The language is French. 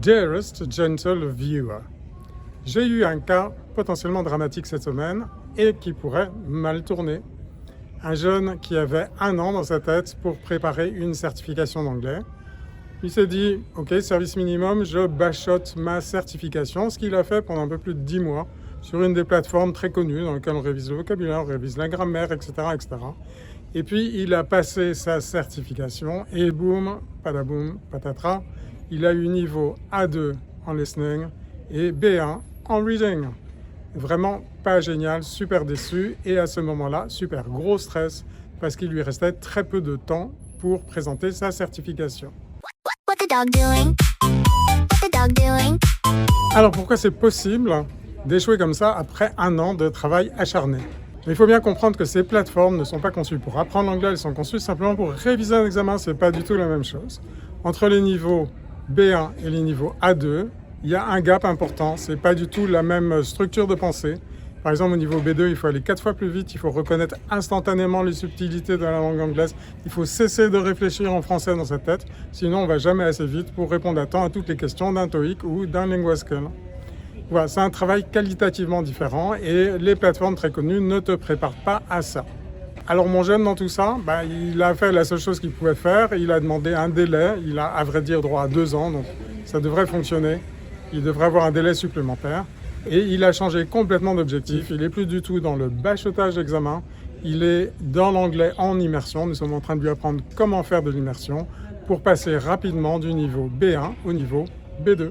Dearest Gentle Viewer, j'ai eu un cas potentiellement dramatique cette semaine et qui pourrait mal tourner. Un jeune qui avait 1 an dans sa tête pour préparer une certification d'anglais. Il s'est dit, ok, service minimum, je bachote ma certification, ce qu'il a fait pendant un peu plus de 10 mois sur une des plateformes très connues dans lesquelles on révise le vocabulaire, on révise la grammaire, etc., etc. Et puis il a passé sa certification et boum, padaboum, patatras, il a eu niveau A2 en listening et B1 en reading. Vraiment pas génial, super déçu et à ce moment-là, super gros stress parce qu'il lui restait très peu de temps pour présenter sa certification. What the dog doing? What the dog doing? Alors pourquoi c'est possible d'échouer comme ça après 1 an de travail acharné? Mais il faut bien comprendre que ces plateformes ne sont pas conçues pour apprendre l'anglais, elles sont conçues simplement pour réviser un examen, c'est pas du tout la même chose. Entre les niveaux B1 et les niveaux A2, il y a un gap important, c'est pas du tout la même structure de pensée. Par exemple, au niveau B2, il faut aller 4 fois plus vite, il faut reconnaître instantanément les subtilités de la langue anglaise, il faut cesser de réfléchir en français dans sa tête, sinon on va jamais assez vite pour répondre à temps à toutes les questions d'un TOEIC ou d'un Linguaskill. Voilà, c'est un travail qualitativement différent et les plateformes très connues ne te préparent pas à ça. Alors mon jeune dans tout ça, il a fait la seule chose qu'il pouvait faire, il a demandé un délai, il a à vrai dire droit à 2 ans, donc ça devrait fonctionner, il devrait avoir un délai supplémentaire et il a changé complètement d'objectif, il n'est plus du tout dans le bachotage d'examen, il est dans l'anglais en immersion, nous sommes en train de lui apprendre comment faire de l'immersion pour passer rapidement du niveau B1 au niveau B2.